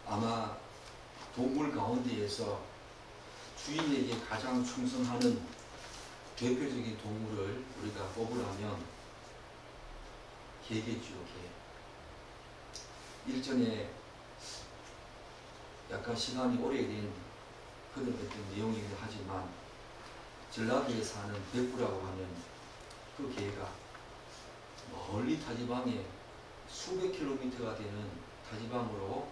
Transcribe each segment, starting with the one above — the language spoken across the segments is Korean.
아마 동물 가운데에서 주인에게 가장 충성하는 대표적인 동물을 우리가 뽑으라면 개겠죠. 개. 일전에 약간 시간이 오래된 그런 어떤 내용이긴 하지만 전라도에 사는 백구라고 하는 그 개가 멀리 타지방에 수백 킬로미터가 되는 타지방으로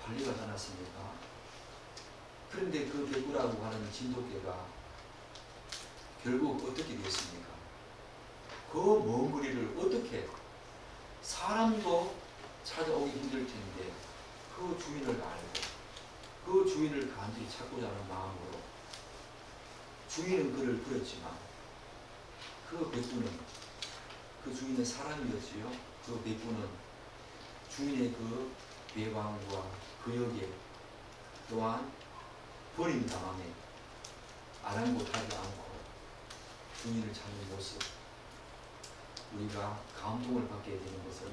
발리가지 않았습니까? 그런데 그 백구라고 하는 진돗개가 결국 어떻게 됐습니까? 그 먼 거리를 어떻게 사람도 찾아오기 힘들 텐데 그 주인을 알고 그 주인을 간절히 찾고자 하는 마음으로 주인은 그를 부렸지만 그 백구는 그 주인은 사람이었지요. 그 백구는 주인의 그 배반과 거역에 또한 버림당함에 아랑곳하지 않고 주인을 찾는 모습, 우리가 감동을 받게 되는 것은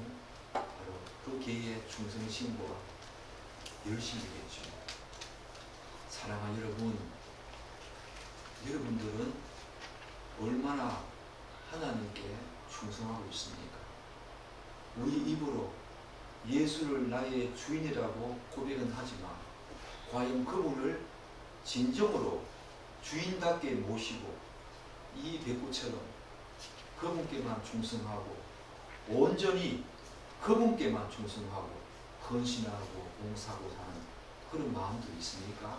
바로 그 개의 충성심과 열심이겠죠. 사랑하는 여러분, 여러분들은 얼마나 하나님께 충성하고 있습니까? 우리 입으로 예수를 나의 주인이라고 고백은 하지만 과연 그분을 진정으로 주인답게 모시고 이 백구처럼 그분께만 충성하고 온전히 그분께만 충성하고 헌신하고 봉사하고 사는 그런 마음도 있습니까?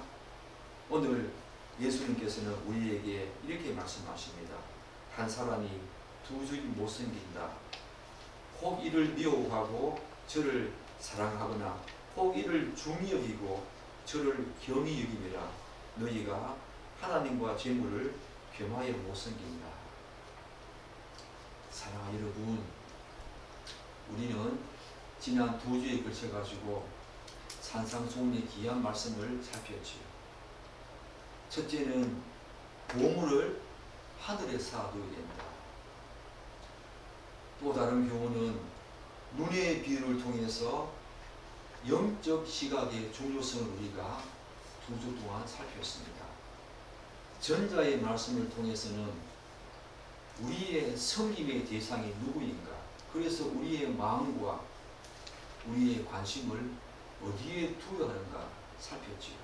오늘 예수님께서는 우리에게 이렇게 말씀하십니다. 한 사람이 두 주인 못 섬긴다. 혹 이를 미워하고 저를 사랑하거나 혹 이를 중히 여기고 저를 경히 여김이라 너희가 하나님과 재물을 겸하여 못 섬긴다. 사랑하는 여러분, 우리는 지난 2주에 걸쳐가지고 산상수훈의 귀한 말씀을 살폈지요. 첫째는 보물을 하늘에 쌓아두어야 된다. 또 다른 경우는 눈의 비유를 통해서 영적 시각의 중요성을 우리가 2주 동안 살폈습니다. 전자의 말씀을 통해서는 우리의 섬김의 대상이 누구인가, 그래서 우리의 마음과 우리의 관심을 어디에 두어야 하는가 살폈지요.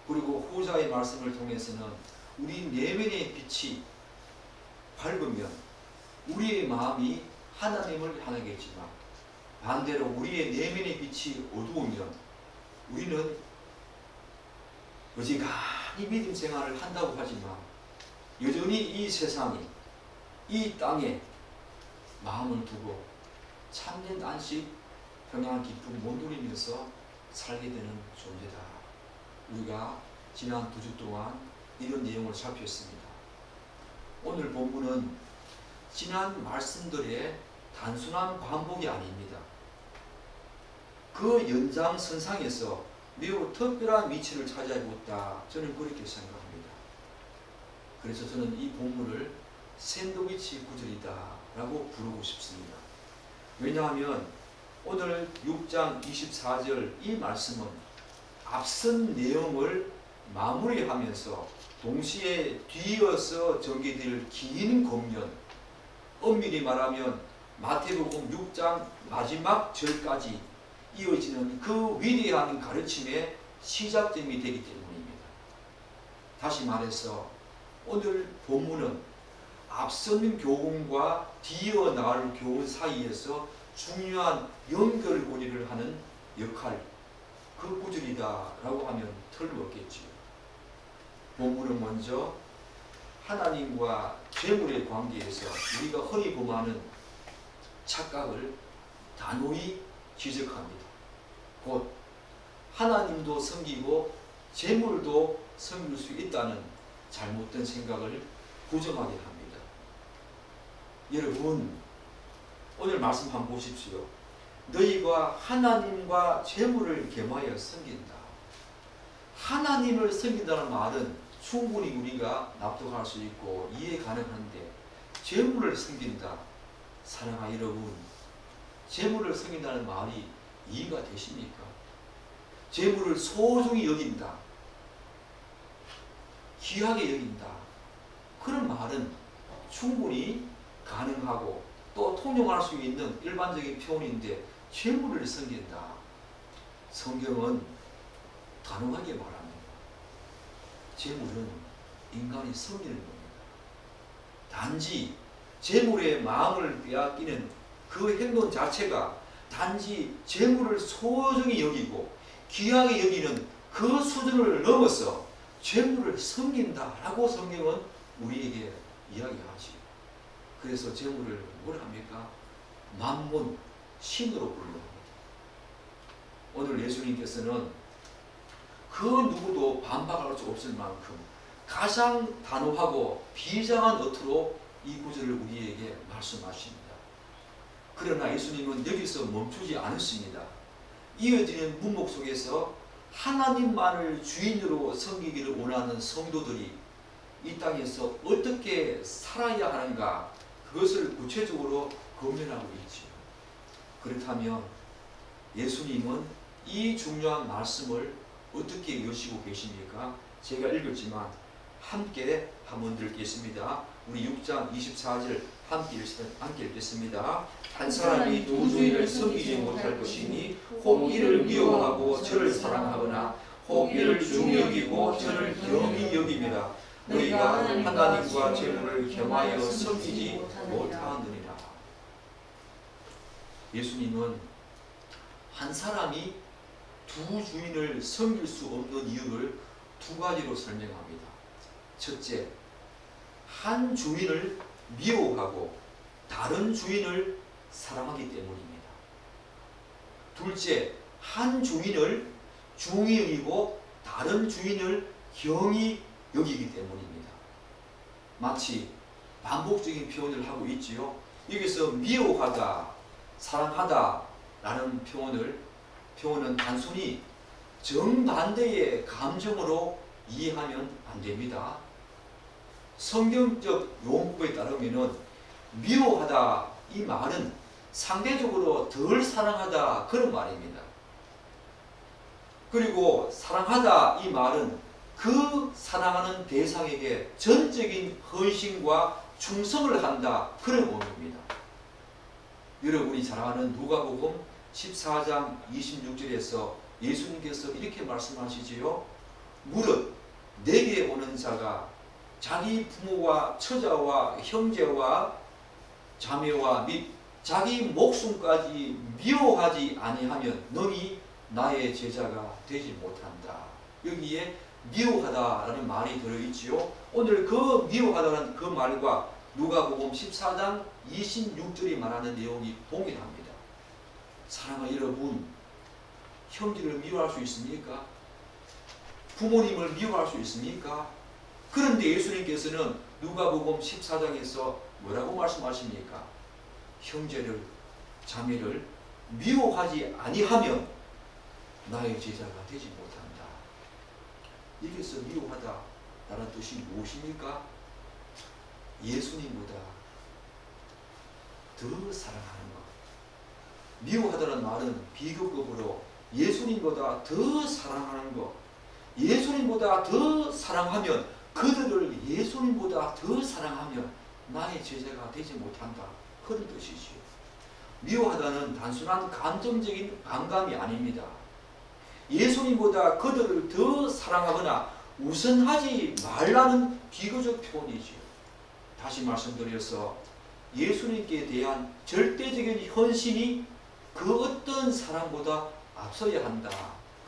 그리고 후자의 말씀을 통해서는 우리 내면의 빛이 밝으면 우리의 마음이 하나님을 향하겠지만 반대로 우리의 내면의 빛이 어두우면 우리는 어지간히 믿음 생활을 한다고 하지만 여전히 이 세상에 이 땅에 마음을 두고 참된 안식 평안 기쁨 못 누리면서 살게 되는 존재다. 우리가 지난 2주 동안 이런 내용을 살폈습니다. 오늘 본문은 지난 말씀들의 단순한 반복이 아닙니다. 그 연장선상에서 매우 특별한 위치를 차지하고 있다. 저는 그렇게 생각합니다. 그래서 저는 이 본문을 샌드위치 구절이다 라고 부르고 싶습니다. 왜냐하면 오늘 6장 24절 이 말씀은 앞선 내용을 마무리하면서 동시에 뒤이어서 전개될 긴 권면, 엄밀히 말하면 마태복음 6장 마지막 절까지 이어지는 그 위대한 가르침의 시작점이 되기 때문입니다. 다시 말해서 오늘 본문은 앞선 교훈과 뒤이어 나갈 교훈 사이에서 중요한 연결고리를 하는 역할, 그 구절이다 라고 하면 틀림없겠지요. 본문은 먼저 하나님과 재물의 관계에서 우리가 흔히 범하는 착각을 단호히 지적합니다. 곧 하나님도 섬기고 재물도 섬길 수 있다는 잘못된 생각을 부정하게 합니다. 여러분, 오늘 말씀 한번 보십시오. 너희가 하나님과 재물을 겸하여 섬긴다. 하나님을 섬긴다는 말은 충분히 우리가 납득할 수 있고 이해 가능한데 재물을 섬긴다. 사랑하는 여러분, 재물을 섬긴다는 말이 이해가 되십니까? 재물을 소중히 여긴다. 귀하게 여긴다. 그런 말은 충분히 가능하고 또 통용할 수 있는 일반적인 표현인데 재물을 섬긴다. 성경은 단호하게 말합니다. 재물은 인간이 섬기는 겁니다. 단지 재물의 마음을 빼앗기는 그 행동 자체가 단지 재물을 소중히 여기고 귀하게 여기는 그 수준을 넘어서 재물을 섬긴다라고 성경은 우리에게 이야기하지. 그래서 재물을 뭘 합니까? 만문, 신으로 불러옵니다. 오늘 예수님께서는 그 누구도 반박할 수 없을 만큼 가장 단호하고 비장한 어투로 이 구절을 우리에게 말씀하십니다. 그러나 예수님은 여기서 멈추지 않으십니다. 이어지는 문목 속에서 하나님만을 주인으로 섬기기를 원하는 성도들이 이 땅에서 어떻게 살아야 하는가, 그것을 구체적으로 검열하고 있지요. 그렇다면 예수님은 이 중요한 말씀을 어떻게 여시고 계십니까? 제가 읽었지만 함께 한번 읽겠습니다. 우리 6장 24절 함께 읽겠습니다. 한 사람이 두 주인을 섬기지 못할 것이니 혹 이를 미워하고 저를 사랑하거나 혹 이를 중히 여기고 저를 경히 여깁니다. 너희가 하나님과 재물을 겸하여 섬기지 못하느니라. 예수님은 한 사람이 두 주인을 섬길 수 없는 이유를 두 가지로 설명합니다. 첫째, 한 주인을 미워하고 다른 주인을 사랑하기 때문입니다. 둘째, 한 주인을 중히 여기고 다른 주인을 경히 여기기 때문입니다. 마치 반복적인 표현을 하고 있지요. 여기서 미워하다, 사랑하다 라는 표현은 단순히 정반대의 감정으로 이해하면 안 됩니다. 성경적 용법에 따르면 미워하다 이 말은 상대적으로 덜 사랑하다 그런 말입니다. 그리고 사랑하다 이 말은 그 사랑하는 대상에게 전적인 헌신과 충성을 한다 그런 의미입니다. 여러분이 잘 아는 누가복음 14장 26절에서 예수님께서 이렇게 말씀하시지요. 무릇 내게 오는 자가 자기 부모와 처자와 형제와 자매와 및 자기 목숨까지 미워하지 아니하면 너희 나의 제자가 되지 못한다. 여기에 미워하다라는 말이 들어있지요. 오늘 그 미워하다는 그 말과 누가복음 14장 26절이 말하는 내용이 동일합니다. 사랑하는 여러분, 형제를 미워할 수 있습니까? 부모님을 미워할 수 있습니까? 그런데 예수님께서는 누가복음 14장에서 뭐라고 말씀하십니까? 형제를, 자매를 미워하지 아니하면 나의 제자가 되지 못한다. 여기서 미워하다 라는 뜻이 무엇입니까? 예수님보다 더 사랑하는 것. 미워하다는 말은 비교급으로 예수님보다 더 사랑하는 것. 예수님보다 더 사랑하면, 그들을 예수님보다 더 사랑하면 나의 제자가 되지 못한다. 그런 뜻이지요. 미워하다는 단순한 감정적인 반감이 아닙니다. 예수님보다 그들을 더 사랑하거나 우선하지 말라는 비교적 표현이지요. 다시 말씀드려서 예수님께 대한 절대적인 헌신이 그 어떤 사람보다 앞서야 한다.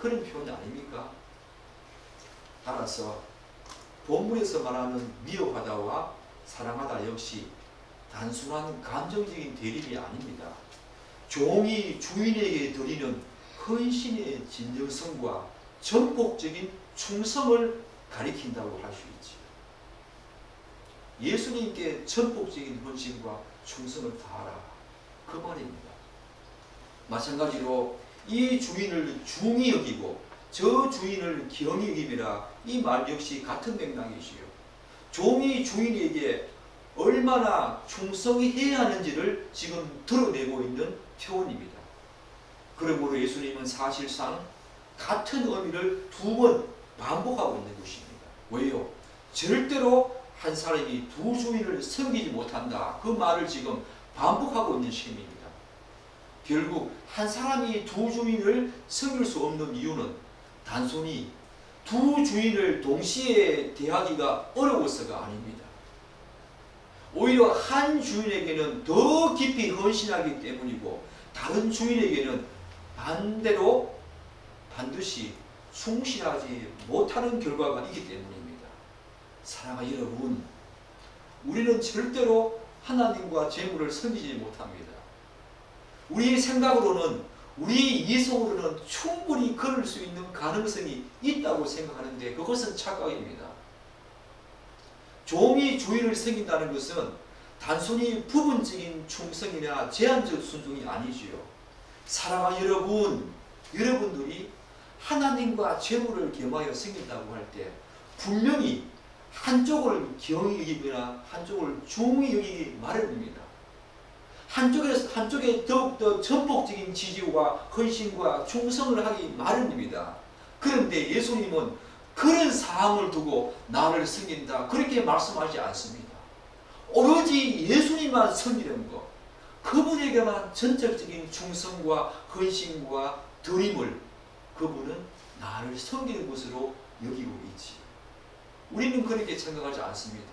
그런 표현 아닙니까? 따라서 본문에서 말하는 미워하다와 사랑하다 역시 단순한 감정적인 대립이 아닙니다. 종이 주인에게 드리는 헌신의 진정성과 전폭적인 충성을 가리킨다고 할 수 있지. 예수님께 전폭적인 헌신과 충성을 다하라. 그 말입니다. 마찬가지로 이 주인을 중히 여기고 저 주인을 경히 여김이라 이 말 역시 같은 맥락이시요. 종이 주인에게 얼마나 충성해야 하는지를 지금 드러내고 있는 표현입니다. 그러므로 예수님은 사실상 같은 의미를 두 번 반복하고 있는 것입니다. 왜요? 절대로 한 사람이 두 주인을 섬기지 못한다. 그 말을 지금 반복하고 있는 셈입니다. 결국 한 사람이 두 주인을 섬길 수 없는 이유는 단순히 두 주인을 동시에 대하기가 어려워서가 아닙니다. 오히려 한 주인에게는 더 깊이 헌신하기 때문이고 다른 주인에게는 반대로 반드시 충실하지 못하는 결과가 있기 때문입니다. 사랑하는 여러분, 우리는 절대로 하나님과 재물을 섬기지 못합니다. 우리 생각으로는, 우리 이성으로는 충분히 그럴 수 있는 가능성이 있다고 생각하는데 그것은 착각입니다. 종이 주인을 섬긴다는 것은 단순히 부분적인 충성이나 제한적 순종이 아니지요. 사랑하는 여러분, 여러분들이 하나님과 재물을 겸하여 섬긴다고 할 때 분명히 한쪽을 경히 여기거나 한쪽을 중히 여기기 마련입니다. 한쪽에 더욱더 전폭적인 지지와 헌신과 충성을 하기 마련입니다. 그런데 예수님은 그런 사항을 두고 나를 섬긴다 그렇게 말씀하지 않습니다. 오로지 예수님만 섬기는 것, 그분에게만 전적적인 충성과 헌신과 드림을 그분은 나를 섬기는 것으로 여기고 있지. 우리는 그렇게 생각하지 않습니다.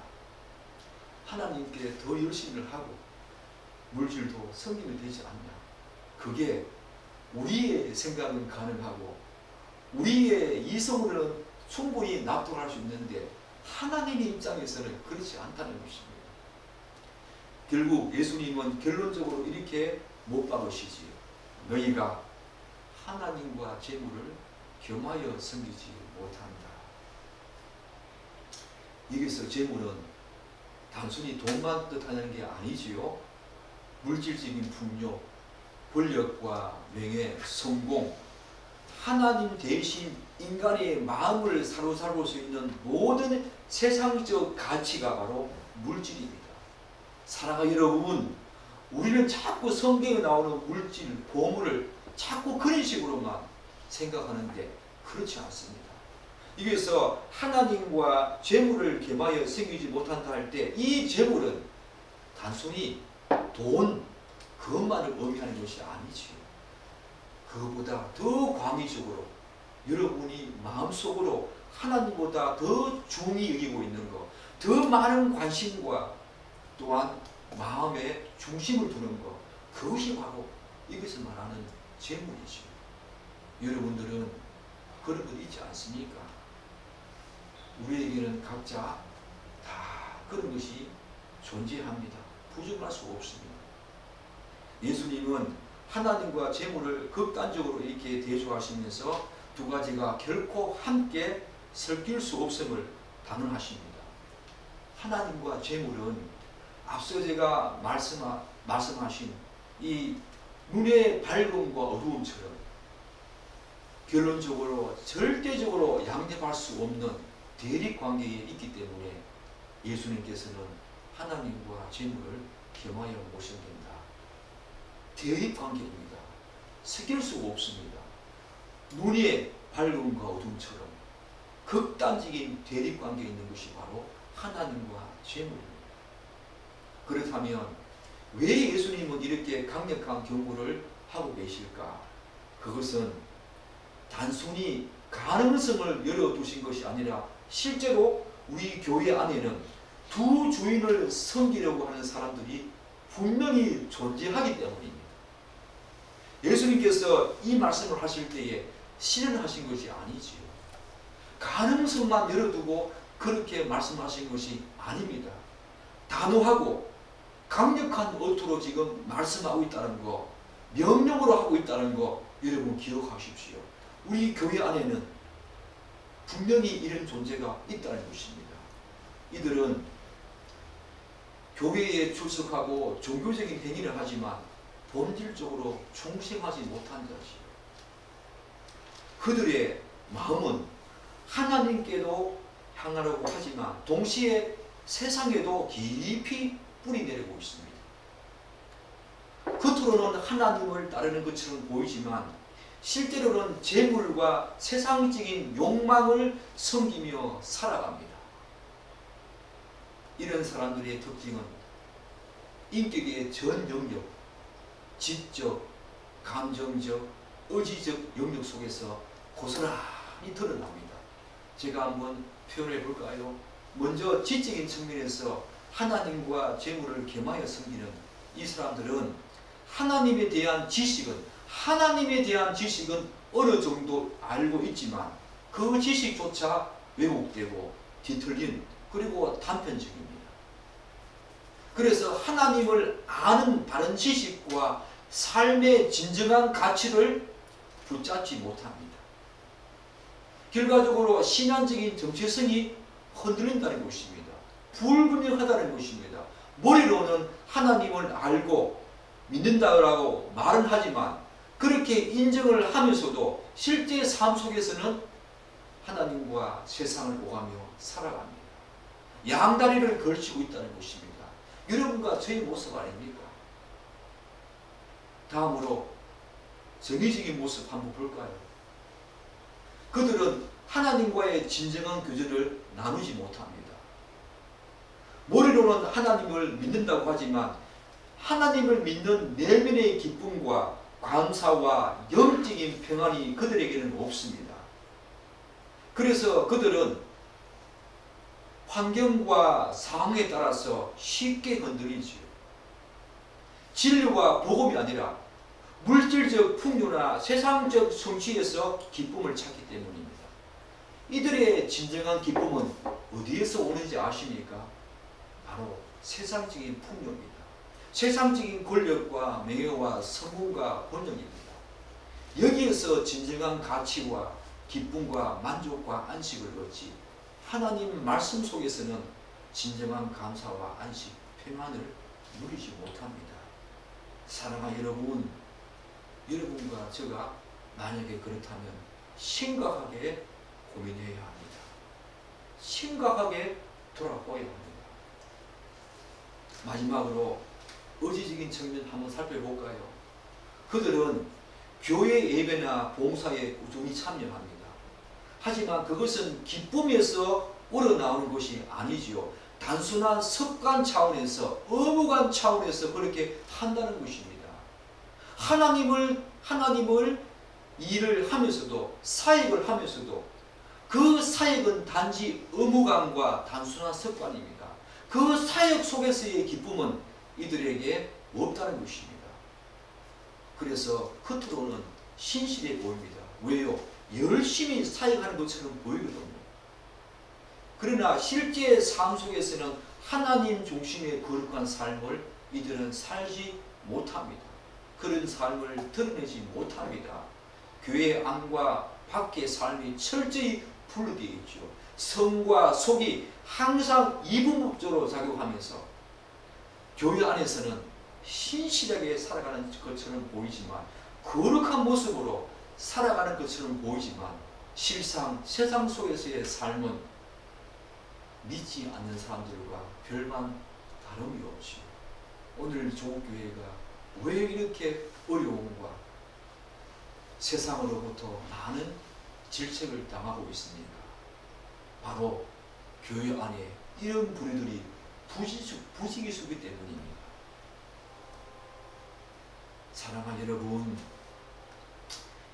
하나님께 더 열심히 하고 물질도 섬기면 되지 않냐. 그게 우리의 생각은 가능하고 우리의 이성으로는 충분히 납득할 수 있는데 하나님의 입장에서는 그렇지 않다는 것입니다. 결국 예수님은 결론적으로 이렇게 못 박으시지요. 너희가 하나님과 재물을 겸하여 섬기지 못한다. 여기서 재물은 단순히 돈만 뜻하는 게 아니지요. 물질적인 풍요, 권력과 명예, 성공, 하나님 대신 인간의 마음을 사로잡을 수 있는 모든 세상적 가치가 바로 물질입니다. 사랑하는 여러분, 우리는 자꾸 성경에 나오는 물질, 보물을 자꾸 그런 식으로만 생각하는데 그렇지 않습니다. 여기서 하나님과 재물을 겸하여 섬기지 못한다 할 때 이 재물은 단순히 돈, 그것만을 의미하는 것이 아니지요. 그것보다 더 광의적으로 여러분이 마음속으로 하나님보다 더 중히 여기고 있는 것, 더 많은 관심과 또한 마음의 중심을 두는 것, 그것이 바로 이것을 말하는 재물이죠. 여러분들은 그런 것 있지 않습니까? 우리에게는 각자 다 그런 것이 존재합니다. 부족할 수 없습니다. 예수님은 하나님과 재물을 극단적으로 이렇게 대조하시면서 두 가지가 결코 함께 섞일 수 없음을 단언하십니다. 하나님과 재물은 앞서 제가 말씀하신 이 눈의 밝음과 어두움처럼 결론적으로 절대적으로 양립할 수 없는 대립관계에 있기 때문에 예수님께서는 하나님과 재물을 겸하여 모신다. 대립관계입니다. 섞일 수가 없습니다. 눈의 밝음과 어둠처럼 극단적인 대립관계에 있는 것이 바로 하나님과 재물입니다. 그렇다면 왜 예수님은 이렇게 강력한 경고를 하고 계실까? 그것은 단순히 가능성을 열어두신 것이 아니라 실제로 우리 교회 안에는 두 주인을 섬기려고 하는 사람들이 분명히 존재하기 때문입니다. 예수님께서 이 말씀을 하실 때에 실현하신 것이 아니지요. 가능성만 열어두고 그렇게 말씀하신 것이 아닙니다. 단호하고 강력한 어투로 지금 말씀하고 있다는 거, 명령으로 하고 있다는 거 여러분 기억하십시오. 우리 교회 안에는 분명히 이런 존재가 있다는 것입니다. 이들은 교회에 출석하고 종교적인 행위를 하지만 본질적으로 충성하지 못한 자시요. 그들의 마음은 하나님께도 향하려고 하지만 동시에 세상에도 깊이 뿌리 내리고 있습니다. 겉으로는 하나님을 따르는 것처럼 보이지만 실제로는 재물과 세상적인 욕망을 섬기며 살아갑니다. 이런 사람들의 특징은 인격의 전 영역, 지적, 감정적, 의지적 영역 속에서 고스란히 드러납니다. 제가 한번 표현해 볼까요? 먼저 지적인 측면에서 하나님과 재물을 겸하여 섬기는 이 사람들은 하나님에 대한 지식은 어느 정도 알고 있지만 그 지식조차 왜곡되고 뒤틀린 그리고 단편적입니다. 그래서 하나님을 아는 바른 지식과 삶의 진정한 가치를 붙잡지 못합니다. 결과적으로 신앙적인 정체성이 흔들린다는 것입니다. 불분명하다는 것입니다. 머리로는 하나님을 알고 믿는다라고 말은 하지만 그렇게 인정을 하면서도 실제 삶 속에서는 하나님과 세상을 오가며 살아갑니다. 양다리를 걸치고 있다는 것입니다. 여러분과 저의 모습 아닙니까? 다음으로 정의적인 모습 한번 볼까요? 그들은 하나님과의 진정한 교제를 나누지 못합니다. 머리로는 하나님을 믿는다고 하지만 하나님을 믿는 내면의 기쁨과 감사와 영적인 평안이 그들에게는 없습니다. 그래서 그들은 환경과 상황에 따라서 쉽게 흔들리지요. 진리와 복음이 아니라 물질적 풍요나 세상적 성취에서 기쁨을 찾기 때문입니다. 이들의 진정한 기쁨은 어디에서 오는지 아십니까? 바로 세상적인 풍요입니다. 세상적인 권력과 명예와 성공과 번영입니다. 여기에서 진정한 가치와 기쁨과 만족과 안식을 얻지 하나님 말씀 속에서는 진정한 감사와 안식, 평안을 누리지 못합니다. 사랑하는 여러분, 여러분과 제가 만약에 그렇다면 심각하게 고민해야 합니다. 심각하게 돌아보아야 합니다. 마지막으로 의지적인 측면 한번 살펴볼까요? 그들은 교회 예배나 봉사에 꾸준히 참여합니다. 하지만 그것은 기쁨에서 우러나오는 것이 아니지요. 단순한 습관 차원에서 의무감 차원에서 그렇게 한다는 것입니다. 하나님을 일을 하면서도 사역을 하면서도 그 사역은 단지 의무감과 단순한 습관입니다. 그 사역 속에서의 기쁨은 이들에게 없다는 것입니다. 그래서 겉으로는 신실해 보입니다. 왜요? 열심히 사역하는 것처럼 보이거든요. 그러나 실제 삶 속에서는 하나님 중심의 거룩한 삶을 이들은 살지 못합니다. 그런 삶을 드러내지 못합니다. 교회 안과 밖의 삶이 철저히 분리되어 있죠. 성과 속이 항상 이분법적으로 작용하면서 교회 안에서는 신실하게 살아가는 것처럼 보이지만 거룩한 모습으로 살아가는 것처럼 보이지만 실상 세상 속에서의 삶은 믿지 않는 사람들과 별반 다름이 없지요. 오늘 조국교회가 왜 이렇게 어려움과 세상으로부터 많은 질책을 당하고 있습니까? 바로 교회 안에 이런 부류들이 부지기수기 때문입니다. 사랑하는 여러분,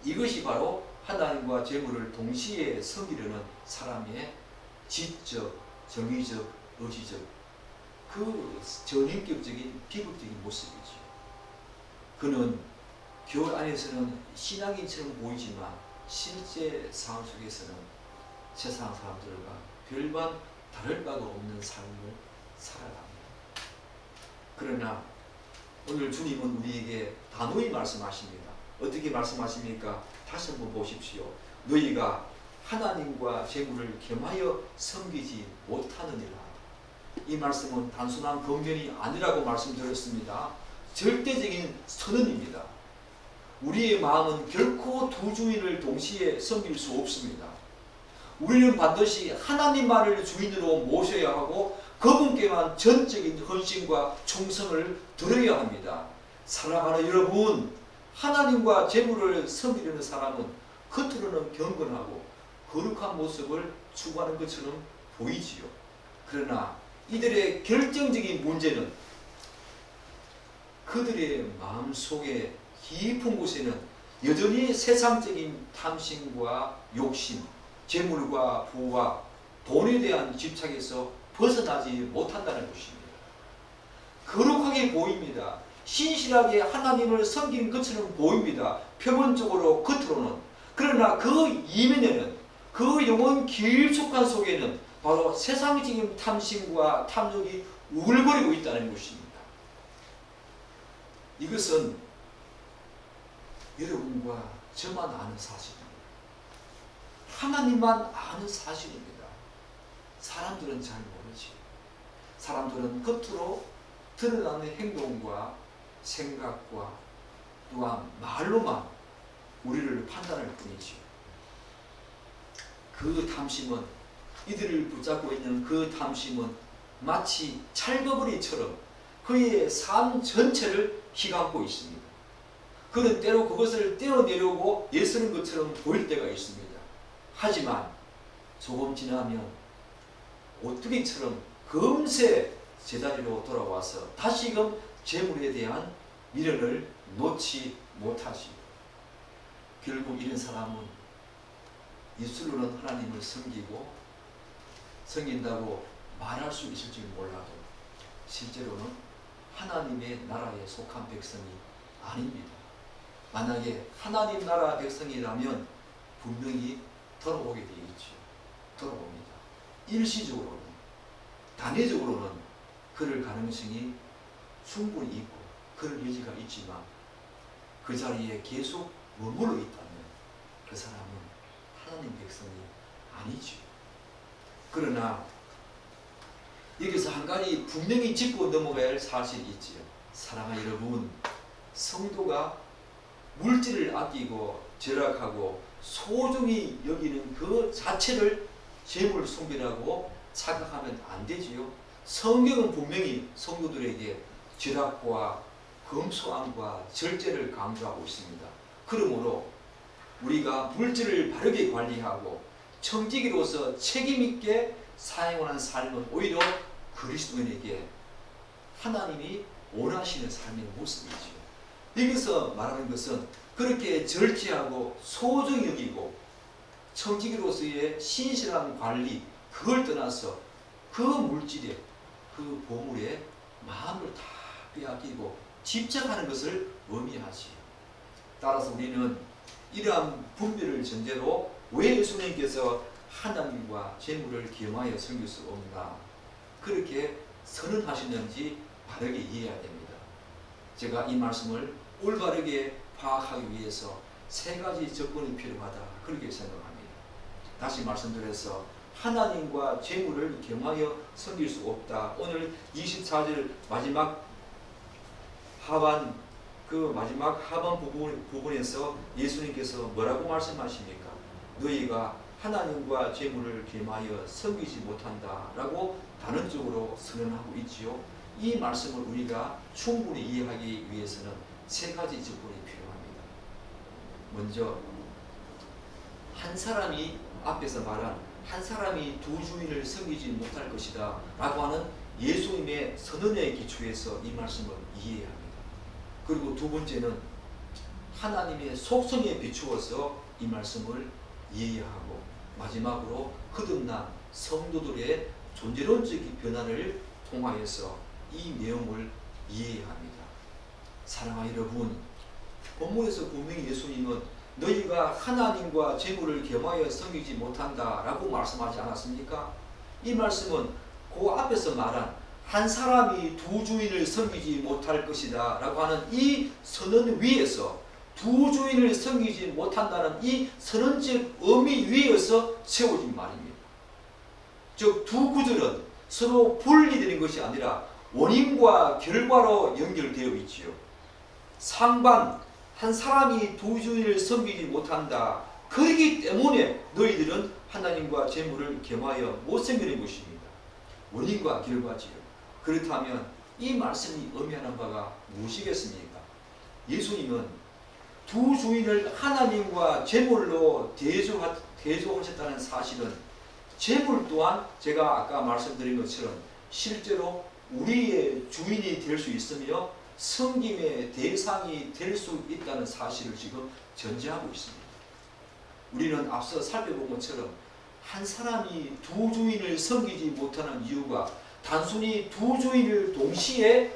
이것이 바로 하나님과 재물을 동시에 섬기려는 사람의 지적, 정의적, 의지적 그 전인격적인 비극적인 모습이죠. 그는 교회 안에서는 신앙인처럼 보이지만 실제 삶 속에서는 세상 사람들과 별반 다를 바가 없는 삶을 살아갑니다. 그러나 오늘 주님은 우리에게 단호히 말씀하십니다. 어떻게 말씀하십니까? 다시 한번 보십시오. 너희가 하나님과 재물을 겸하여 섬기지 못하느니라. 이 말씀은 단순한 권면이 아니라고 말씀드렸습니다. 절대적인 선언입니다. 우리의 마음은 결코 두 주인을 동시에 섬길 수 없습니다. 우리는 반드시 하나님만을 주인으로 모셔야 하고 그분께만 전적인 헌신과 충성을 드려야 합니다. 사랑하는 여러분, 하나님과 재물을 섬기려는 사람은 겉으로는 경건하고 거룩한 모습을 추구하는 것처럼 보이지요. 그러나 이들의 결정적인 문제는 그들의 마음속에 깊은 곳에는 여전히 세상적인 탐심과 욕심, 재물과 부와 돈에 대한 집착에서 벗어나지 못한다는 것입니다. 거룩하게 보입니다. 신실하게 하나님을 섬기는 것처럼 보입니다. 표면적으로 겉으로는. 그러나 그 이면에는, 그 영혼 깊숙한 속에는 바로 세상적인 탐심과 탐욕이 우글거리고 있다는 것입니다. 이것은 여러분과 저만 아는 사실입니다. 하나님만 아는 사실입니다. 사람들은 잘 모르지. 사람들은 겉으로 드러나는 행동과 생각과 또한 말로만 우리를 판단할 뿐이지요. 그 탐심은, 이들을 붙잡고 있는 그 탐심은 마치 찰거머리처럼 그의 삶 전체를 휘감고 있습니다. 그는 때로 그것을 떼어내려고 애쓰는 것처럼 보일 때가 있습니다. 하지만 조금 지나면 오뚜기처럼 금세 제자리로 돌아와서 다시금 재물에 대한 미련을 놓지 못하시고, 결국 이런 사람은 입술로는 하나님을 섬긴다고 말할 수 있을지 몰라도 실제로는 하나님의 나라에 속한 백성이 아닙니다. 만약에 하나님 나라 백성이라면 분명히 돌아오게 되어 있죠. 돌아옵니다. 일시적으로는, 단회적으로는 그럴 가능성이 충분히 있고 그럴 여지가 있지만, 그 자리에 계속 머물러 있다면 그 사람은 하나님 백성이 아니죠. 그러나 여기서 한 가지 분명히 짚고 넘어가야 할 사실이 있지요. 사랑하는 여러분, 성도가 물질을 아끼고 절약하고 소중히 여기는 그 자체를 재물 숭배라고 착각하면 안 되지요. 성경은 분명히 성도들에게 절약과 검소함과 절제를 강조하고 있습니다. 그러므로 우리가 물질을 바르게 관리하고 청지기로서 책임있게 사용하는 삶은 오히려 그리스도인에게 하나님이 원하시는 삶의 모습이지요. 여기서 말하는 것은 그렇게 절제하고 소중히 여기고 청지기로서의 신실한 관리, 그걸 떠나서 그 물질에, 그 보물에 마음을 다 빼앗기고 집착하는 것을 의미하지요. 따라서 우리는 이러한 분별을 전제로 왜 예수님께서 하나님과 재물을 겸하여 섬길 수 없나 그렇게 선언하시는지 바르게 이해해야 됩니다. 제가 이 말씀을 올바르게 파악하기 위해서 세 가지 접근이 필요하다 그렇게 생각합니다. 다시 말씀드려서 하나님과 재물을 겸하여 섬길 수 없다. 오늘 24절 마지막 하반 부분에서 예수님께서 뭐라고 말씀하십니까? 너희가 하나님과 재물을 겸하여 섬기지 못한다 라고 단언적으로 선언하고 있지요. 이 말씀을 우리가 충분히 이해하기 위해서는 세 가지 접근이 필요합니다. 먼저 한 사람이 앞에서 말한 한 사람이 두 주인을 섬기지 못할 것이다 라고 하는 예수님의 선언의 기초에서 이 말씀을 이해해야 합니다. 그리고 두 번째는 하나님의 속성에 비추어서 이 말씀을 이해해야 하고, 마지막으로 거듭난 성도들의 존재론적인 변화를 통하여서 이 내용을 이해해야 합니다. 사랑하는 여러분, 본문에서 분명히 예수님은 너희가 하나님과 재물을 겸하여 섬기지 못한다 라고 말씀하지 않았습니까? 이 말씀은 그 앞에서 말한 한 사람이 두 주인을 섬기지 못할 것이다 라고 하는 이 선언 위에서 두 주인을 섬기지 못한다는 이 선언적 의미 위에서 세워진 말입니다. 즉 두 구절은 서로 분리되는 것이 아니라 원인과 결과로 연결되어 있지요. 상반, 한 사람이 두 주인을 섬기지 못한다. 그렇기 때문에 너희들은 하나님과 재물을 겸하여 못 섬기는 것입니다. 원인과 결과지요. 그렇다면 이 말씀이 의미하는 바가 무엇이겠습니까? 예수님은 두 주인을 하나님과 재물로 대조하셨다는 사실은 재물 또한 제가 아까 말씀드린 것처럼 실제로 우리의 주인이 될 수 있으며 섬김의 대상이 될 수 있다는 사실을 지금 전제하고 있습니다. 우리는 앞서 살펴본 것처럼 한 사람이 두 주인을 섬기지 못하는 이유가 단순히 두 주인을 동시에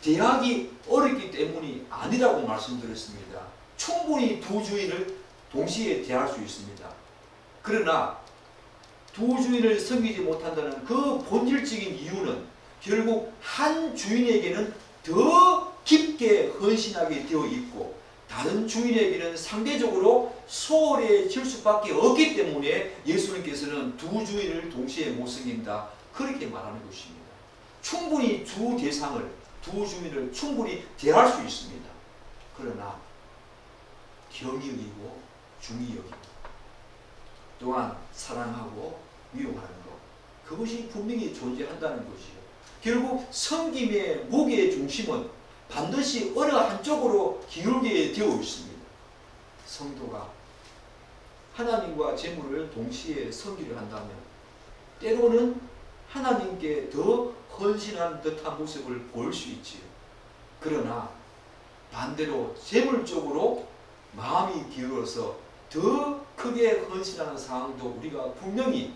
대하기 어렵기 때문이 아니라고 말씀드렸습니다. 충분히 두 주인을 동시에 대할 수 있습니다. 그러나 두 주인을 섬기지 못한다는 그 본질적인 이유는 결국 한 주인에게는 더 깊게 헌신하게 되어 있고 다른 주인에게는 상대적으로 소홀해질 수밖에 없기 때문에 예수님께서는 두 주인을 동시에 못 섬긴다 그렇게 말하는 것입니다. 충분히 두 주인을 충분히 대할 수 있습니다. 그러나 경히 여기고 중히 여기고 또한 사랑하고 미워하는 것 그것이 분명히 존재한다는 것이요. 결국 섬김의 무게의 중심은 반드시 어느 한쪽으로 기울게 되어 있습니다. 성도가 하나님과 재물을 동시에 섬기려 한다면 때로는 하나님께 더 헌신한 듯한 모습을 보일 수 있지요. 그러나 반대로 재물 쪽으로 마음이 기울어서 더 크게 헌신하는 상황도 우리가 분명히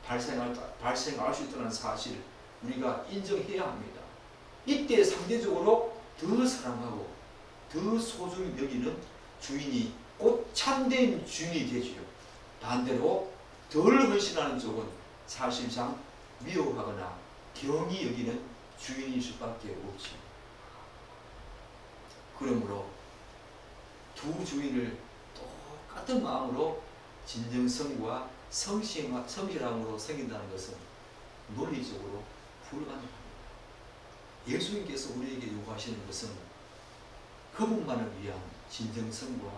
발생할 수 있다는 사실 우리가 인정해야 합니다. 이때 상대적으로 더 사랑하고 더 소중히 여기는 주인이 곧 참된 주인이 되지요. 반대로 덜 헌신하는 쪽은 사실상 미워하거나 경히 여기는 주인일 수밖에 없지요. 그러므로 두 주인을 똑같은 마음으로 진정성과 성실함으로 섬긴다는 것은 논리적으로 불가능합니다. 예수님께서 우리에게 요구하시는 것은 그분만을 위한 진정성과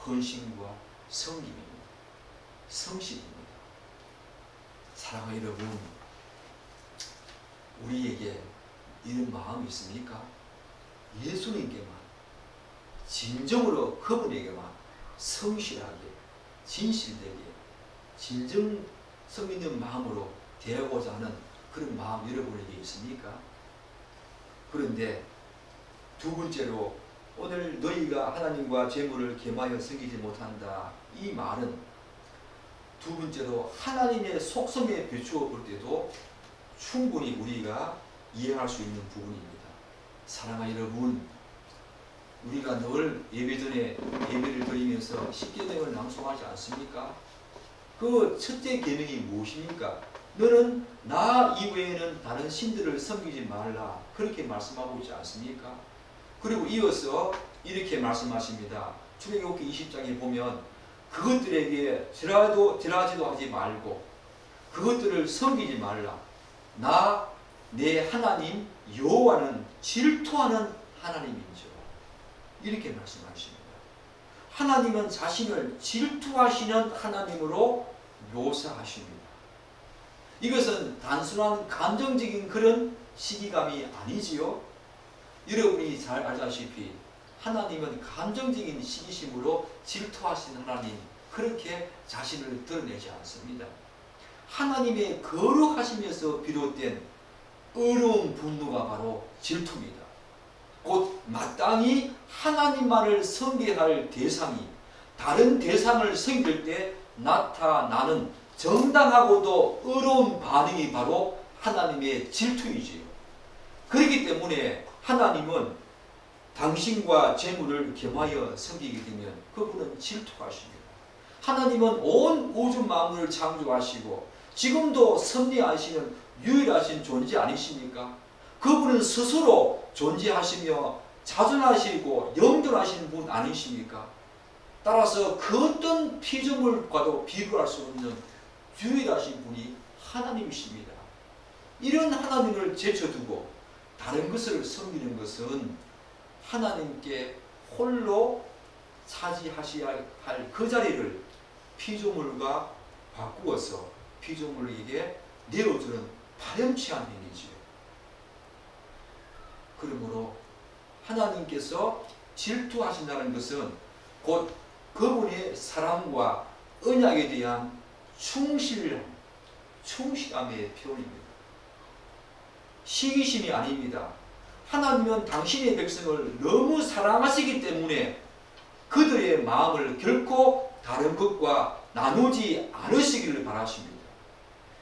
헌신과 섬김입니다. 성실입니다. 사랑하는 여러분, 우리에게 이런 마음이 있습니까? 예수님께만 진정으로 그분에게만 성실하게 진실되게 진정성 있는 마음으로 대하고자 하는 그런 마음 여러분에게 있습니까? 그런데 두 번째로 오늘 너희가 하나님과 재물을 겸하여 섬기지 못한다 이 말은 두 번째로 하나님의 속성에 비추어 볼 때도 충분히 우리가 이해할 수 있는 부분입니다. 사랑하는 여러분, 우리가 늘 예배 전에 예배를 드리면서 10계명을 낭송하지 않습니까? 그 첫째 계명이 무엇입니까? 너는 나 이외에는 다른 신들을 섬기지 말라 그렇게 말씀하고 있지 않습니까? 그리고 이어서 이렇게 말씀하십니다. 출애굽기 20장에 보면 그것들에게 절하지도 하지 말고 그것들을 섬기지 말라. 나 내 하나님 여호와는 질투하는 하나님인지라. 이렇게 말씀하십니다. 하나님은 자신을 질투하시는 하나님으로 묘사하십니다. 이것은 단순한 감정적인 그런 시기감이 아니지요. 여러분이 잘 알다시피 하나님은 감정적인 시기심으로 질투하시는 하나님 그렇게 자신을 드러내지 않습니다. 하나님의 거룩하심에서 비롯된 의로운 분노가 바로 질투입니다. 곧 마땅히 하나님만을 섬겨할 대상이 다른 대상을 섬길 때 나타나는 정당하고도 의로운 반응이 바로 하나님의 질투이지요. 그렇기 때문에 하나님은 당신과 재물을 겸하여 섬기게 되면 그분은 질투하십니다. 하나님은 온 우주 만물을 창조하시고 지금도 섭리하시는 유일하신 존재 아니십니까? 그분은 스스로 존재하시며 자존하시고 영존하시는 분 아니십니까? 따라서 그 어떤 피조물과도 비교할 수 없는 유일하신 분이 하나님이십니다. 이런 하나님을 제쳐두고 다른 것을 섬기는 것은 하나님께 홀로 차지하셔야 할 그 자리를 피조물과 바꾸어서 피조물에게 내어주는 파렴치한 행위지요. 그러므로 하나님께서 질투하신다는 것은 곧 그분의 사랑과 언약에 대한 충실함의 표현입니다. 시기심이 아닙니다. 하나님은 당신의 백성을 너무 사랑하시기 때문에 그들의 마음을 결코 다른 것과 나누지 않으시기를 바라십니다.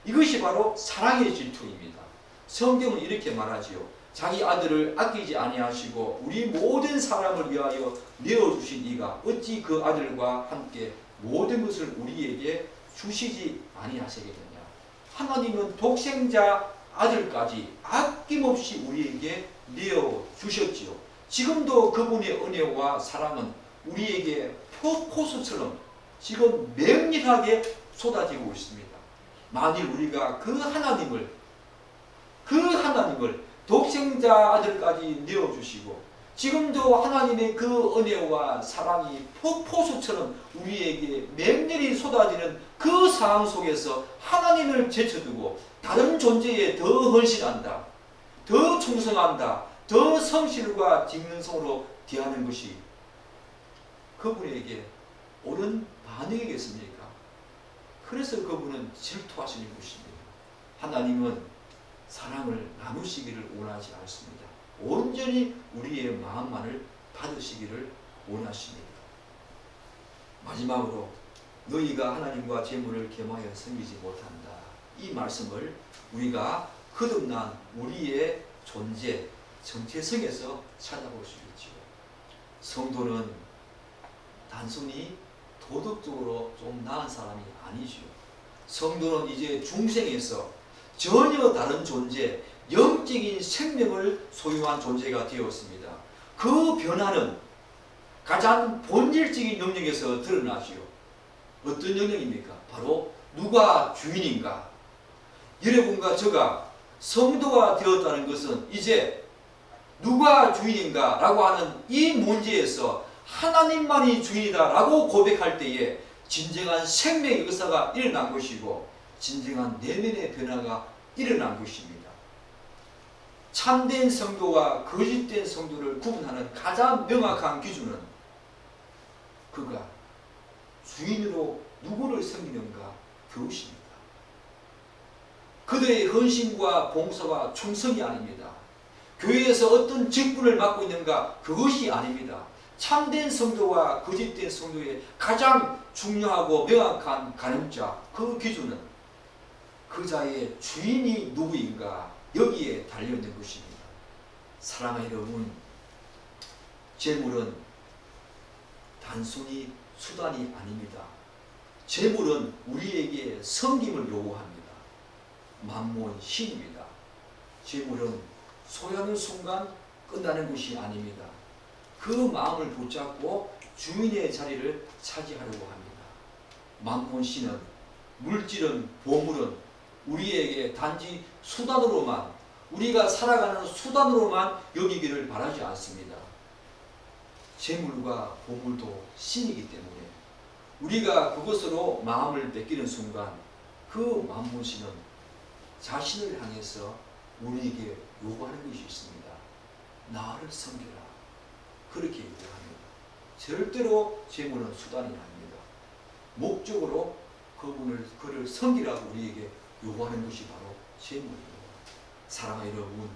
이것이 바로 사랑의 질투입니다. 성경은 이렇게 말하지요. 자기 아들을 아끼지 아니하시고 우리 모든 사람을 위하여 내어주신 이가 어찌 그 아들과 함께 모든 것을 우리에게 주시지 아니하시겠느냐. 하나님은 독생자 아들까지 아낌없이 우리에게 내어주셨지요. 지금도 그분의 은혜와 사랑은 우리에게 폭포수처럼 지금 맹렬하게 쏟아지고 있습니다. 만일 우리가 그 하나님을 독생자 아들까지 내어주시고 지금도 하나님의 그 은혜와 사랑이 폭포수처럼 우리에게 맹렬히 쏟아지는 그 상황 속에서 하나님을 제쳐두고 다른 존재에 더 헌신한다, 더 충성한다, 더 성실과 직능성으로 대하는 것이 그분에게 옳은 반응이겠습니까? 그래서 그분은 질투하시는 것입니다. 하나님은 사랑을 나누시기를 원하지 않습니다. 온전히 우리의 마음만을 받으시기를 원하십니다. 마지막으로 너희가 하나님과 재물을 겸하여 섬기지 못한다. 이 말씀을 우리가 거듭난 우리의 존재, 정체성에서 찾아볼 수 있죠. 성도는 단순히 도덕적으로 좀 나은 사람이 아니죠. 성도는 이제 중생에서 전혀 다른 존재, 영적인 생명을 소유한 존재가 되었습니다. 그 변화는 가장 본질적인 영역에서 드러나지요. 어떤 영역입니까? 바로 누가 주인인가? 여러분과 저가 성도가 되었다는 것은 이제 누가 주인인가 라고 하는 이 문제에서 하나님만이 주인이다 라고 고백할 때에 진정한 생명의 역사가 일어난 것이고 진정한 내면의 변화가 일어난 것입니다. 참된 성도와 거짓된 성도를 구분하는 가장 명확한 기준은 그가 주인으로 누구를 섬기는가 그것입니다. 그들의 헌신과 봉사와 충성이 아닙니다. 교회에서 어떤 직분을 맡고 있는가 그것이 아닙니다. 참된 성도와 거짓된 성도의 가장 중요하고 명확한 가늠자, 그 기준은 그 자의 주인이 누구인가 여기에 달려있는 것입니다. 사랑하는 여러분, 재물은 단순히 수단이 아닙니다. 재물은 우리에게 섬김을 요구합니다. 만몬 신입니다. 재물은 소유하는 순간 끝나는 것이 아닙니다. 그 마음을 붙잡고 주인의 자리를 차지하려고 합니다. 만몬 신은 물질은 보물은 우리에게 단지 수단으로만 우리가 살아가는 수단으로만 여기기를 바라지 않습니다. 재물과 보물도 신이기 때문에 우리가 그것으로 마음을 뺏기는 순간 그 만몬 신은 자신을 향해서 우리에게 요구하는 것이 있습니다. 나를 섬겨라. 그렇게 요구합니다. 절대로 재물은 수단이 아닙니다. 목적으로 그를 섬기라고 우리에게 요구하는 것이 바로 재물입니다. 사랑하는 여러분,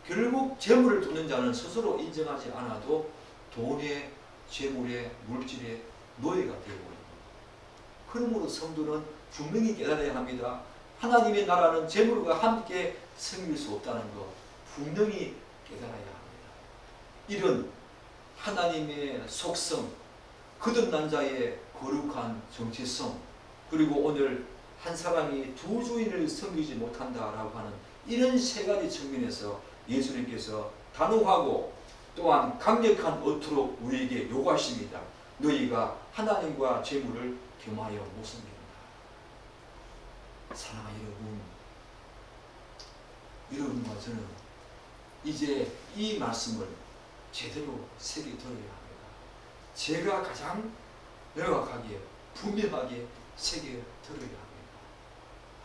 결국 재물을 두는 자는 스스로 인정하지 않아도 돈의, 재물의, 물질의 노예가 되어버립니다. 그러므로 성도는 분명히 깨달아야 합니다. 하나님의 나라는 재물과 함께 섬길 수 없다는 것 분명히 깨달아야 합니다. 이런 하나님의 속성, 거듭난 자의 거룩한 정체성, 그리고 오늘 한 사람이 두 주인을 섬기지 못한다라고 하는 이런 세 가지 측면에서 예수님께서 단호하고 또한 강력한 어투로 우리에게 요구하십니다. 너희가 하나님과 재물을 겸하여 못 섬긴다. 사랑하는 여러분과 저는 이제 이 말씀을 제대로 새겨들어야 합니다. 제가 가장 명확하게 분명하게 새겨들어야 합니다.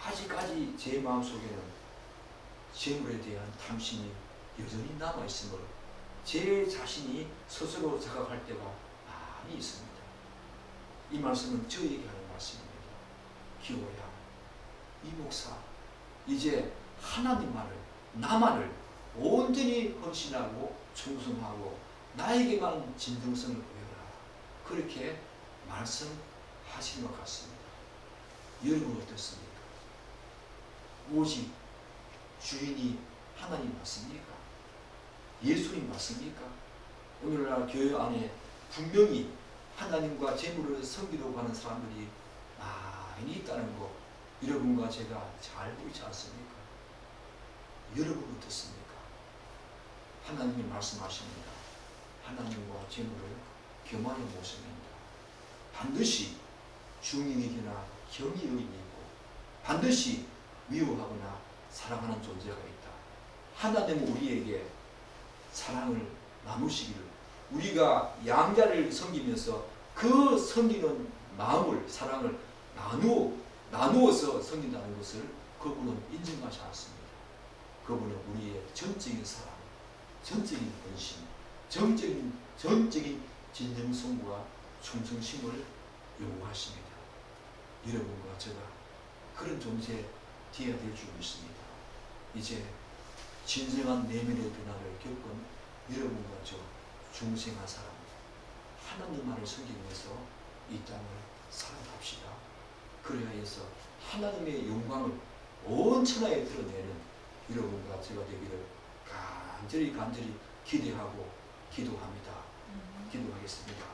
아직까지 제 마음속에는 재물에 대한 탐심이 여전히 남아있음을 제 자신이 스스로 자각할 때가 많이 있습니다. 이 말씀은 저에게 하는 말씀입니다. 기호야, 이 목사 이제 하나님 말을, 나만을 온전히 헌신하고 충성하고 나에게만 진정성을 보여라. 그렇게 말씀하시는 것 같습니다. 여러분 어떻습니까? 오직 주인이 하나님 맞습니까? 예수님 맞습니까? 오늘날 교회 안에 분명히 하나님과 재물을 섬기려고 하는 사람들이 많이 있다는 거 여러분과 제가 잘 알고 있지 않습니까? 여러분 어떻습니까? 하나님이 말씀하십니다. 하나님과 재물을 겸하여 모십니다. 반드시 중의에게나 경의 여인이 있고 반드시 미워하거나 사랑하는 존재가 있다. 하나님은 우리에게 사랑을 나누시기를, 우리가 양자를 섬기면서 그 섬기는 마음을, 사랑을 나누어서 섬긴다는 것을 그분은 인정하지 않습니다. 그분은 우리의 전적인 사랑, 전적인 헌신, 전적인 진정성과 충성심을 요구하십니다. 여러분과 제가 그런 존재 되어야 될 줄 믿습니다. 이제 진정한 내면의 변화를 겪은 여러분과 저 중생한 사람, 하나님만을 섬기기 위해서 이 땅을 살아갑시다. 그래야 해서 하나님의 영광을 온 천하에 드러내는 여러분과 제가 되기를 간절히 기대하고 기도합니다. 기도하겠습니다.